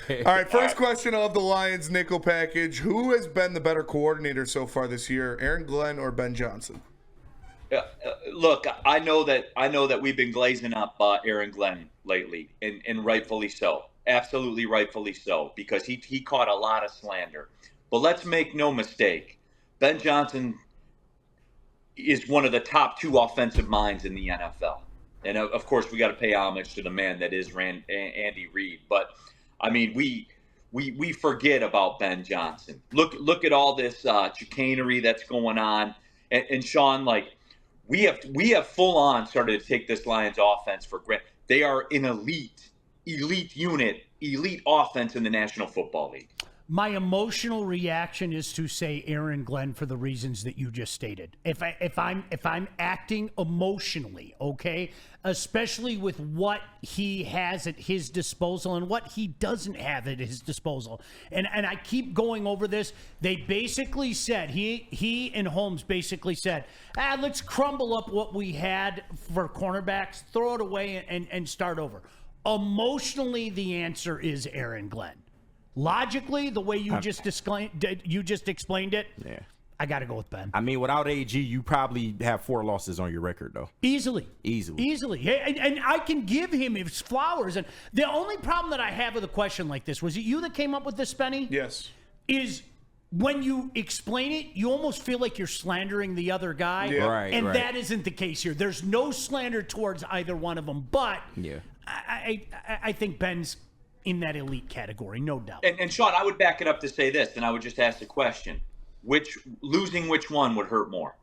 All right, first question of the Lions nickel package. Who has been the better coordinator so far this year, Aaron Glenn or Ben Johnson? Look, I know that we've been glazing up Aaron Glenn lately, and rightfully so. Absolutely rightfully so, because he caught a lot of slander. But let's make no mistake, Ben Johnson is one of the top 2 offensive minds in the NFL. And of course, we got to pay homage to the man that is Andy Reid. But I mean, we forget about Ben Johnson. Look at all this chicanery that's going on, and Sean, like we have full on started to take this Lions offense for granted. They are an elite unit, elite offense in the National Football League. My emotional reaction is to say Aaron Glenn for the reasons that you just stated. If I'm acting emotionally, okay, especially with what he has at his disposal and what he doesn't have at his disposal, and I keep going over this. They basically said he and Holmes basically said, let's crumble up what we had for cornerbacks, throw it away, and start over. Emotionally, the answer is Aaron Glenn. Logically, the way you just explained it, yeah, I got to go with Ben. I mean, without AG, you probably have 4 losses on your record, though. Easily. Yeah, and I can give him his flowers. And the only problem that I have with a question like this, was it you that came up with this, Spenny? Yes. Is when you explain it, you almost feel like you're slandering the other guy. Yeah. Right, and right. that isn't the case here. There's no slander towards either one of them. But yeah, I think Ben's in that elite category, no doubt. And Sean, I would back it up to say this, and I would just ask the question: losing which one would hurt more?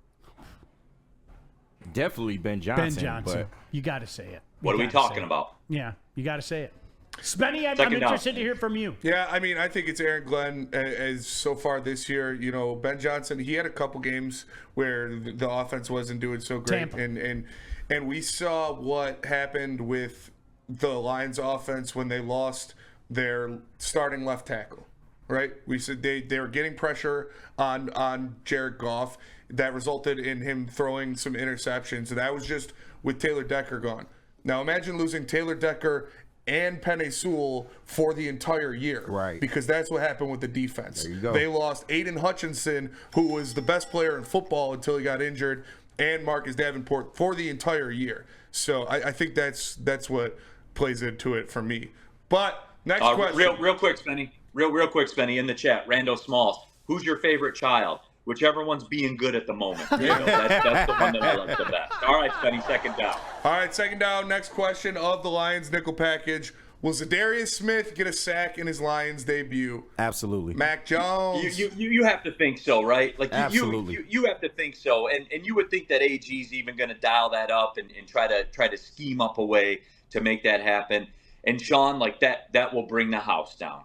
definitely Ben Johnson. Ben Johnson. But You got to say it. What are we talking about? Yeah, you got to say it. Spenny, I'm Second interested down. to hear from you. Yeah, I mean, I think it's Aaron Glenn as so far this year. You know, Ben Johnson, he had a couple games where the offense wasn't doing so great, Tampa. and we saw what happened with the Lions offense when they lost their starting left tackle. Right, we said they were getting pressure on Jared Goff that resulted in him throwing some interceptions. And that was just with Taylor Decker gone. Now imagine losing Taylor Decker and Penei Sewell for the entire year. Right. Because that's what happened with the defense. There you go. They lost Aiden Hutchinson, who was the best player in football until he got injured, and Marcus Davenport for the entire year. So I think that's what plays into it for me. But next question. Real quick, Spenny. Real quick, Spenny, in the chat, Rando Smalls. Who's your favorite child? Whichever one's being good at the moment. There you go. That's the one that I like the best. All right, Spenny, second down. All right, second down. Next question of the Lions nickel package. Will Zadarius Smith get a sack in his Lions debut? absolutely. Mac Jones. You have to think so, right? Like Absolutely. you have to think so, and you would think that AG's even going to dial that up and try to scheme up a way to make that happen. And Sean, like that will bring the house down.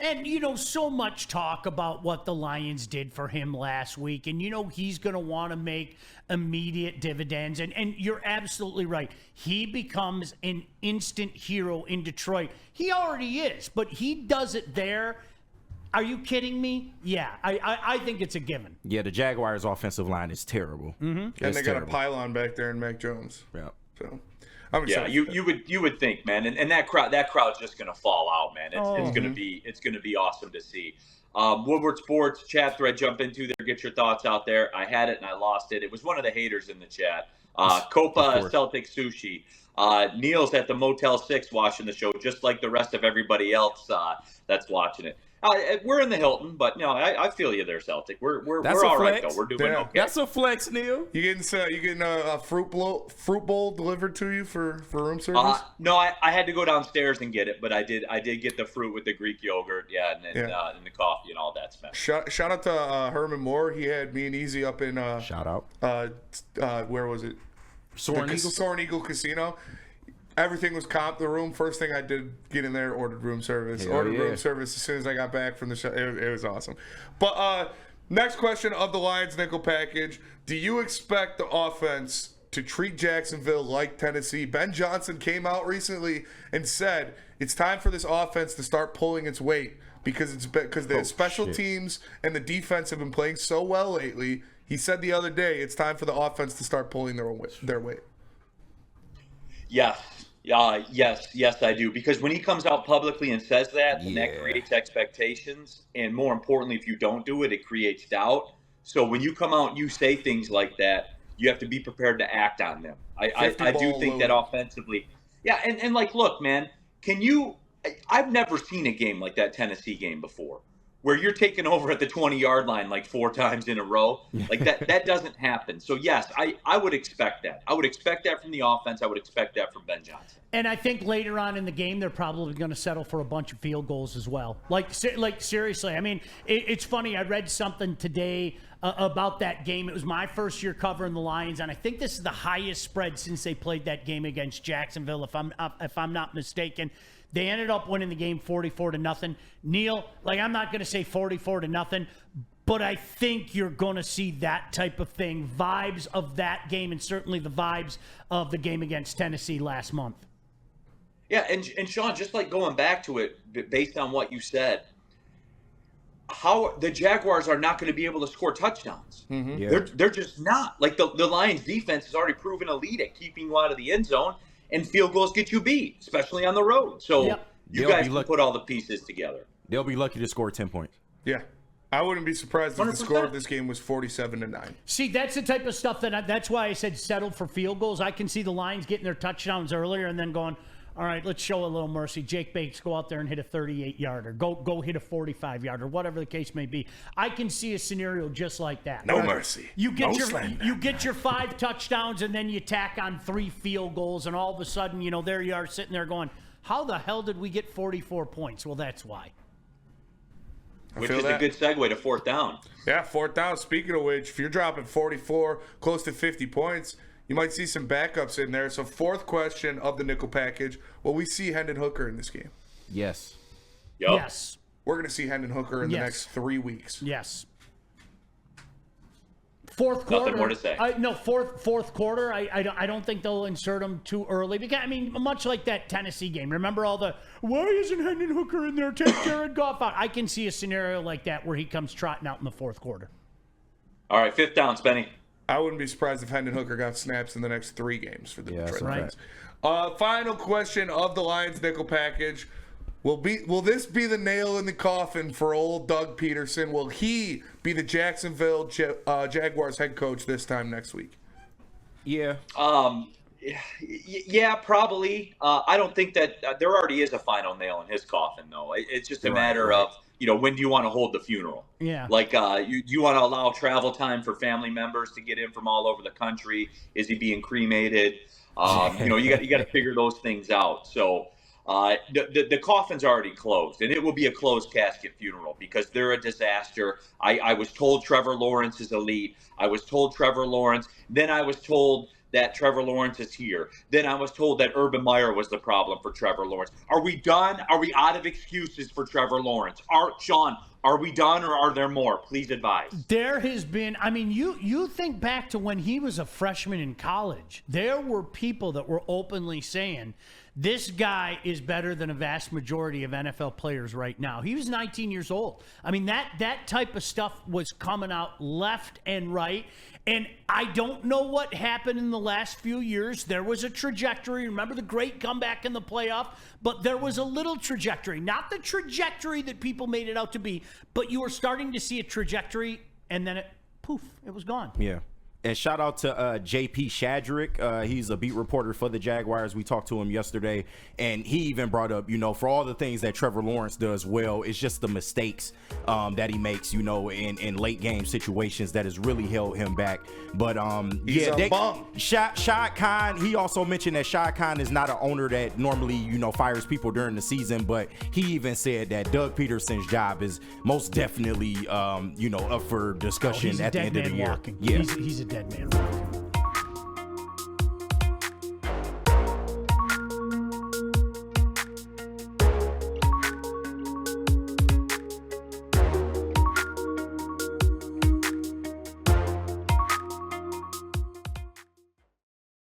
And, you know, so much talk about what the Lions did for him last week. And, you know, he's going to want to make immediate dividends. And you're absolutely right. He becomes an instant hero in Detroit. He already is, but he does it there. Are you kidding me? Yeah, I think it's a given. Yeah, the Jaguars' offensive line is terrible. and they got a pylon back there in Mac Jones. Yeah. So I'm Yeah, excited. you would think, man, and that crowd's just gonna fall out, man. It's gonna be awesome to see. Woodward Sports chat thread, jump into there, get your thoughts out there. I had it and I lost it. It was one of the haters in the chat. Copa Celtic Sushi. Neil's at the Motel 6 watching the show, just like the rest of everybody else that's watching it. We're in the Hilton, but no, I feel you there, Celtic. We're all right though. We're doing okay. That's a flex, Neil. You getting a fruit bowl delivered to you for room service? No, I had to go downstairs and get it, but I did get the fruit with the Greek yogurt, and the coffee and all that smash. Shout out to Herman Moore. He had me and Easy up in Shout out. Where was it? Soaring Eagle. Soaring Eagle Casino. Everything was comp. The room. First thing I did, get in there, ordered room service. Room service as soon as I got back from the show. It was awesome. But next question of the Lions nickel package: do you expect the offense to treat Jacksonville like Tennessee? Ben Johnson came out recently and said it's time for this offense to start pulling its weight because the special teams and the defense have been playing so well lately. He said the other day it's time for the offense to start pulling their weight. Yes, Yes, I do. Because when he comes out publicly and says that, then that Yeah. creates expectations. And more importantly, if you don't do it, it creates doubt. So when you come out and you say things like that, you have to be prepared to act on them. I 50 do ball think that loaded. offensively. Yeah, and like, look, man, I've never seen a game like that Tennessee game before, where you're taking over at the 20-yard line like 4 times in a row. Like that doesn't happen. So yes, I would expect that. I would expect that from the offense. I would expect that from Ben Johnson. And I think later on in the game, they're probably going to settle for a bunch of field goals as well. Like seriously, I mean, it's funny. I read something today about that game. It was my first year covering the Lions, and I think this is the highest spread since they played that game against Jacksonville, if I'm not mistaken. They ended up winning the game 44-0. Neil, like, I'm not going to say 44-0, but I think you're going to see that type of thing, vibes of that game, and certainly the vibes of the game against Tennessee last month. Yeah, and Sean, just like going back to it, based on what you said, how the Jaguars are not going to be able to score touchdowns. Mm-hmm. Yeah. They're just not. Like the Lions defense has already proven elite at keeping you out of the end zone, and field goals get you beat, especially on the road. So Yep. you They'll guys be can lucky. put all the pieces together. They'll be lucky to score 10 points. Yeah. I wouldn't be surprised if the 100%. score of this game was 47-9. See, that's the type of stuff that's why I said settled for field goals. I can see the Lions getting their touchdowns earlier and then going, all right, let's show a little mercy. Jake Bates, go out there and hit a 38-yarder. Go hit a 45-yarder, whatever the case may be. I can see a scenario just like that. No Right? mercy. You get No slander. you get your 5 touchdowns and then you tack on 3 field goals, and all of a sudden, there you are sitting there going, how the hell did we get 44 points? Well, that's why. Which feel is that. a good segue to fourth down. Yeah, 4th down. Speaking of which, if you're dropping 44, close to 50 points, you might see some backups in there. So 4th question of the nickel package, will we see Hendon Hooker in this game? Yes. Yep. Yes. We're going to see Hendon Hooker in the Yes. next 3 weeks. Yes. Fourth quarter. Nothing more to say. Fourth quarter. I don't think they'll insert him too early because much like that Tennessee game. Remember all the why isn't Hendon Hooker in there? Take Jared Goff out. I can see a scenario like that where he comes trotting out in the fourth quarter. All right, 5th down, Spenny. I wouldn't be surprised if Hendon Hooker got snaps in the next 3 games for the Yeah, Detroit that's Lions. Final question of the Lions nickel package. Will this be the nail in the coffin for old Doug Peterson? Will he be the Jacksonville Jaguars head coach this time next week? Yeah. Yeah, probably. I don't think that there already is a final nail in his coffin, though. It's just a matter of, when do you want to hold the funeral? Yeah. Like, you want to allow travel time for family members to get in from all over the country? Is he being cremated? You got to figure those things out. So the coffin's already closed, and it will be a closed casket funeral because they're a disaster. I was told Trevor Lawrence is elite. I was told Trevor Lawrence. Then I was told that Trevor Lawrence is here. Then I was told that Urban Meyer was the problem for Trevor Lawrence. Are we done? Are we out of excuses for Trevor Lawrence? Sean, are we done or are there more? Please advise. There has been, you think back to when he was a freshman in college. There were people that were openly saying, this guy is better than a vast majority of NFL players right now. He was 19 years old. That type of stuff was coming out left and right. And I don't know what happened in the last few years. There was a trajectory. Remember the great comeback in the playoff? But there was a little trajectory. Not the trajectory that people made it out to be, but you were starting to see a trajectory, and then it was gone. Yeah. And shout out to JP Shadrick. He's a beat reporter for the Jaguars. We talked to him yesterday, and he even brought up, for all the things that Trevor Lawrence does well, it's just the mistakes that he makes, in late game situations that has really held him back. But Shad Khan, he also mentioned that Shad Khan is not an owner that normally, fires people during the season, but he even said that Doug Peterson's job is most definitely, up for discussion at the end of the year. Yeah, he's a dead man walking.